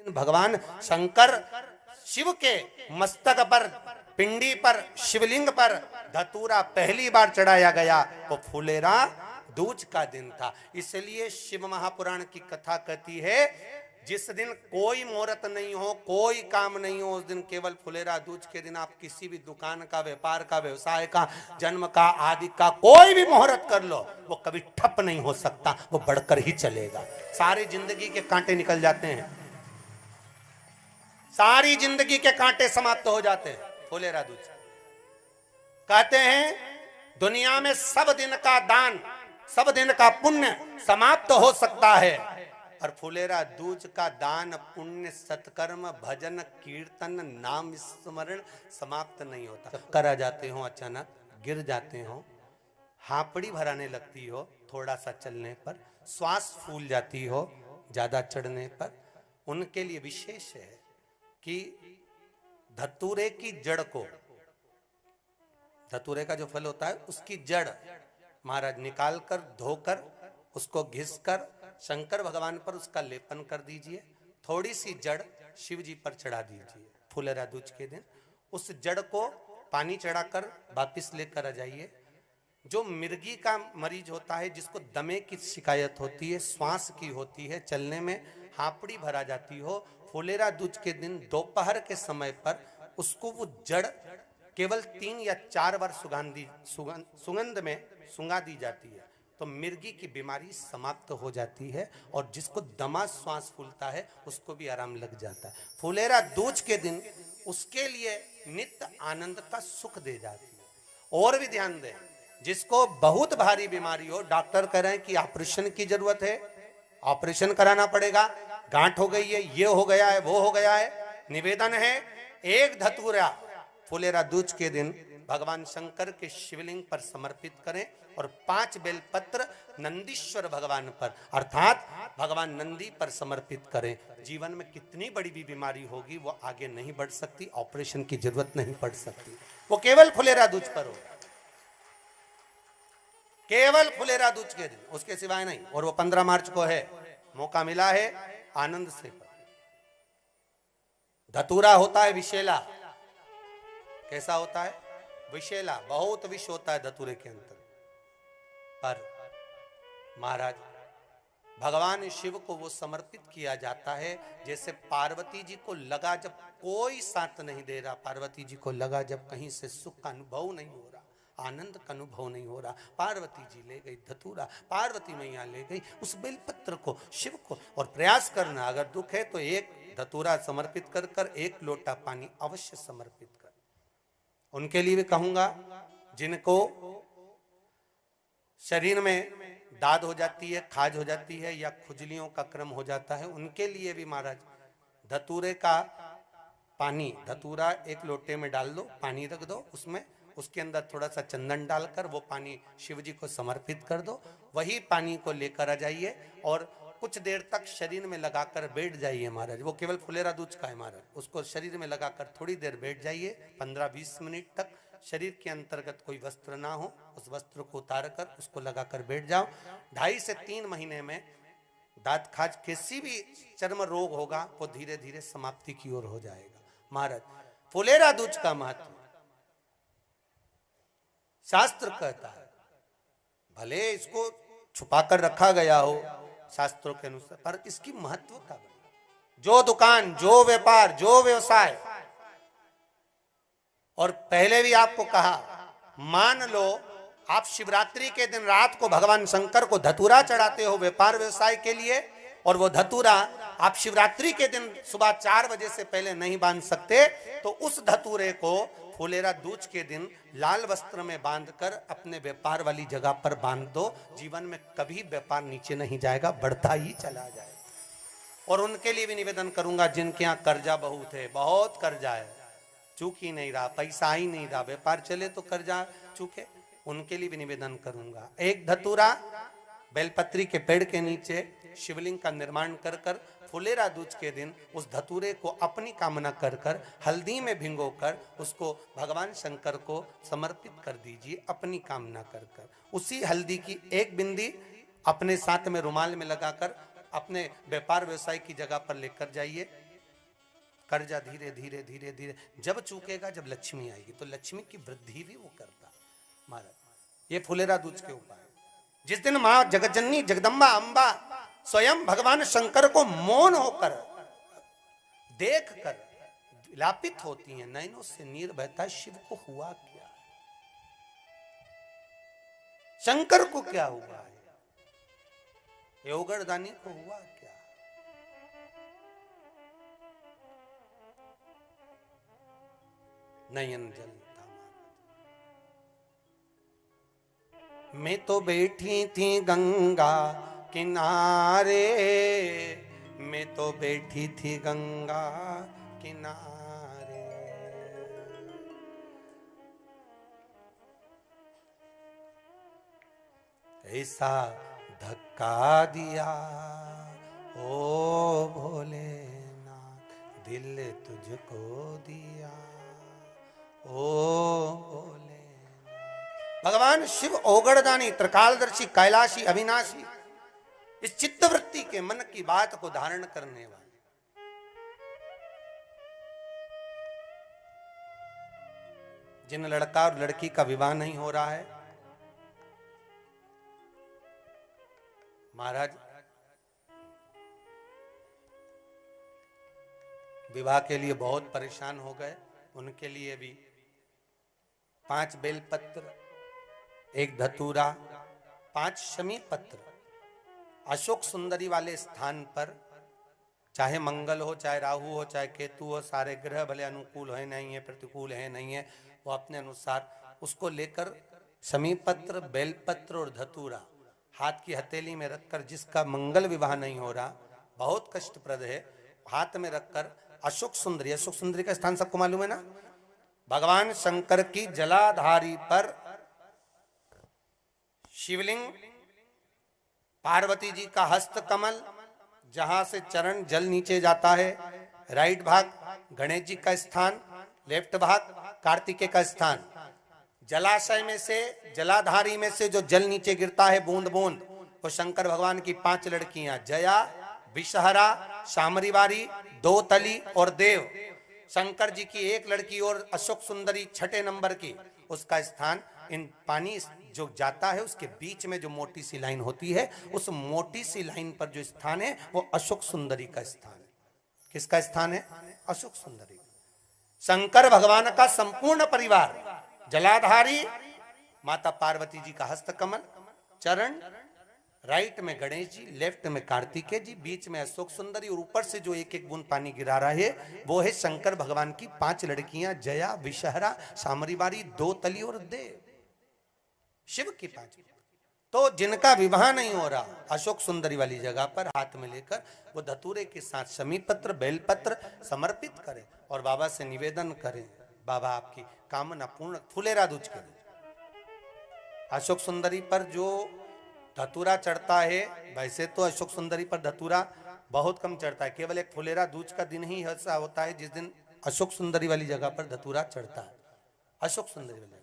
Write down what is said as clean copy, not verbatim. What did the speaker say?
दिन भगवान शंकर शिव के मस्तक पर, पिंडी पर, शिवलिंग पर धतूरा पहली बार चढ़ाया गया वो फुलेरा दूज का दिन था। इसलिए शिव महापुराण की कथा कहती है जिस दिन कोई मुहूर्त नहीं हो, कोई काम नहीं हो, उस दिन केवल फुलेरा दूज के दिन आप किसी भी दुकान का, व्यापार का, व्यवसाय का, जन्म का, आदि का कोई भी मुहूर्त कर लो, वो कभी ठप नहीं हो सकता, वो बढ़कर ही चलेगा। सारी जिंदगी के कांटे निकल जाते हैं, सारी जिंदगी के कांटे समाप्त हो जाते हैं फुलेरा दूज। कहते हैं दुनिया में सब दिन का दान, सब दिन का पुण्य समाप्त हो सकता है, और फुलेरा दूज का दान, पुण्य, सत्कर्म, भजन, कीर्तन, नाम स्मरण समाप्त नहीं होता। चक्कर आ जाते हो, अचानक गिर जाते हो, हापड़ी भराने लगती हो थोड़ा सा चलने पर, श्वास फूल जाती हो ज्यादा चढ़ने पर, उनके लिए विशेष है कि धतूरे की जड़ को, धतूरे का जो फल होता है उसकी जड़ महाराज निकाल कर, धोकर, उसको घिसकर शंकर भगवान पर उसका लेपन कर दीजिए, थोड़ी सी जड़ शिव जी पर चढ़ा दीजिए फुलेरा दूज के दिन। उस जड़ को पानी चढ़ाकर वापिस लेकर आ जाइए। जो मिर्गी का मरीज होता है, जिसको दमे की शिकायत होती है, श्वास की होती है, चलने में हापड़ी भरा जाती हो, फुलेरा दूज के दिन दोपहर के समय पर उसको वो जड़ केवल 3 या 4 बार सुगंध में सुंगा दी जाती है, तो मिर्गी की बीमारी समाप्त हो जाती है, और जिसको दमा श्वास फूलता है उसको भी आराम लग जाता है। फुलेरा दूज के दिन उसके लिए नित्य आनंद का सुख दे जाती है। और भी ध्यान दें, जिसको बहुत भारी बीमारी हो, डॉक्टर कह रहे हैं कि ऑपरेशन की जरूरत है, ऑपरेशन कराना पड़ेगा, गांठ हो गई है, ये हो गया है, वो हो गया है, निवेदन है एक धतूरा फुलेरा दूज के दिन भगवान शंकर के शिवलिंग पर समर्पित करें, और 5 बेलपत्र नंदीश्वर भगवान पर अर्थात भगवान नंदी पर समर्पित करें। जीवन में कितनी बड़ी भी बीमारी होगी वो आगे नहीं बढ़ सकती, ऑपरेशन की जरूरत नहीं पड़ सकती, वो केवल फुलेरा दूज पर हो, केवल फुलेरा दूज के दिन, उसके सिवाय नहीं। और वो 15 मार्च को है, मौका मिला है, आनंद से। धतूरा होता है विषैला, कैसा होता है? विषैला, बहुत विष होता है धतूरे के अंदर। पर महाराज भगवान शिव को वो समर्पित किया जाता है जैसे पार्वती जी को लगा, जब कोई साथ नहीं दे रहा, पार्वती जी को लगा जब कहीं से सुख का अनुभव नहीं हो रहा, आनंद का अनुभव नहीं हो रहा, पार्वती जी ले गई धतूरा, पार्वती मैया ले गई उस बेलपत्र को शिव को। और प्रयास करना, अगर दुख है तो एक धतूरा समर्पित कर कर 1 लोटा पानी अवश्य समर्पित कर। उनके लिए भी कहूंगा जिनको शरीर में दाद हो जाती है, खाज हो जाती है, या खुजलियों का क्रम हो जाता है, उनके लिए भी महाराज धतूरे का पानी, धतूरा 1 लोटे में डाल दो, पानी रख दो उसमें, उसके अंदर थोड़ा सा चंदन डालकर वो पानी शिव जी को समर्पित कर दो। वही पानी को लेकर आ जाइए और कुछ देर तक शरीर में लगाकर बैठ जाइए महाराज। वो केवल फुलेरा दूज का है महाराज, उसको शरीर में लगाकर थोड़ी देर बैठ जाइए, 15-20 मिनट तक। शरीर के अंतर्गत कोई वस्त्र ना हो, उस वस्त्र को उतार कर उसको लगाकर बैठ जाओ। 2.5 से 3 महीने में दांत खाज, किसी भी चर्म रोग होगा वो धीरे धीरे समाप्ति की ओर हो जाएगा। महाराज फुलेरा दूज का महत्व शास्त्र कहता है, भले इसको छुपा कर रखा गया हो शास्त्रों के अनुसार, पर इसकी महत्व का जो दुकान, जो व्यापार, जो व्यवसाय, और पहले भी आपको कहा, मान लो आप शिवरात्रि के दिन रात को भगवान शंकर को धतूरा चढ़ाते हो व्यापार व्यवसाय के लिए, और वो धतूरा आप शिवरात्रि के दिन सुबह 4 बजे से पहले नहीं बांध सकते, तो उस धतूरे को फुलेरा दूज के दिन लाल वस्त्र में बांधकर अपने व्यापार वाली जगह पर बांध दो। जीवन में कभी व्यापार नीचे नहीं जाएगा, बढ़ता ही चला जाएगा। और उनके लिए भी निवेदन करूंगा जिनके यहाँ कर्जा बहुत है, बहुत कर्जा है, चूक ही नहीं रहा, पैसा ही नहीं रहा, व्यापार चले तो कर्जा चूके, उनके लिए भी निवेदन करूंगा। एक धतूरा बेलपत्री के पेड़ के नीचे शिवलिंग का निर्माण कर कर फुलेरा दूज के दिन उस धतूरे को अपनी कामना कर कर हल्दी में भिंगोकर उसको भगवान शंकर को समर्पित कर दीजिए अपनी कामना कर कर। उसी हल्दी की 1 बिंदी अपने साथ में रुमाल में लगाकर अपने व्यापार व्यवसाय की जगह पर लेकर जाइए। कर्जा धीरे धीरे धीरे धीरे जब चूकेगा, जब लक्ष्मी आएगी तो लक्ष्मी की वृद्धि भी वो करता महाराज। ये फुलेरा दूज के उपाय। जिस दिन मां जगतजननी जगदम्बा अंबा स्वयं भगवान शंकर को मौन होकर देख कर विलापित होती हैं, नैनों से नीर बहता है, शिव को हुआ क्या, शंकर को क्या हुआ है, योगरदानी को हुआ क्या। नयन जलता मैं तो बैठी थी गंगा किनारे, मैं तो बैठी थी गंगा किनारे, ऐसा धक्का दिया ओ भोलेनाथ, दिल तुझको दिया ओ भोले। भगवान शिव ओगड़दानी, त्रिकालदर्शी, कैलाशी, अविनाशी, इस चित्तवृत्ति के मन की बात को धारण करने वाले। जिन लड़का और लड़की का विवाह नहीं हो रहा है महाराज, विवाह के लिए बहुत परेशान हो गए, उनके लिए भी 5 बेलपत्र, 1 धतूरा, 5 शमी पत्र अशोक सुंदरी वाले स्थान पर, चाहे मंगल हो, चाहे राहु हो, चाहे केतु हो, सारे ग्रह भले अनुकूल है नहीं है, प्रतिकूल है नहीं है, वो अपने अनुसार उसको लेकर शमी पत्र, बेलपत्र और धतूरा हाथ की हथेली में रखकर, जिसका मंगल विवाह नहीं हो रहा, बहुत कष्टप्रद है, हाथ में रखकर अशोक सुंदरी, अशोक सुंदरी का स्थान सबको मालूम है ना, भगवान शंकर की जलाधारी पर शिवलिंग, पार्वती जी का हस्त कमल, जहां से चरण जल नीचे जाता है, राइट भाग गणेश जी का स्थान, लेफ्ट भाग कार्तिकेय का स्थान, जलाशय में से, जलाधारी में से जो जल नीचे गिरता है बूंद बूंद, वो शंकर भगवान की 5 लड़कियां, जया, विषहरा, शामरीवारी, दोतली और देव। शंकर जी की 1 लड़की और अशोक सुंदरी 6ठे नंबर की, उसका स्थान, इन पानी जो जाता है उसके बीच में जो मोटी सी लाइन होती है, उस मोटी सी लाइन पर जो स्थान है वो अशोक सुंदरी का स्थान है। किसका स्थान है? अशोक सुंदरी। शंकर भगवान का संपूर्ण परिवार, जलाधारी माता पार्वती जी का हस्तकमल, चरण, राइट में गणेश जी, लेफ्ट में कार्तिकेय जी, बीच में अशोक सुंदरी, और ऊपर से जो 1-1 बूंद पानी गिरा रहा है वो है शंकर भगवान की 5 लड़कियां, जया, विषहरा, शामरीवारी, दोतली और देव। शिव की 5। तो जिनका विवाह नहीं हो रहा, अशोक सुंदरी वाली जगह पर हाथ में लेकर वो धतूरे के साथ शमी पत्र, बेलपत्र समर्पित करें और बाबा से निवेदन करें, बाबा आपकी कामना पूर्ण। फुलेरा दूज के अशोक सुंदरी पर जो धतूरा चढ़ता है, वैसे तो अशोक सुंदरी पर धतूरा बहुत कम चढ़ता है, केवल एक फुलेरा दूज का दिन ही ऐसा होता है जिस दिन अशोक सुंदरी वाली जगह पर धतूरा चढ़ता है। अशोक सुंदरी वाली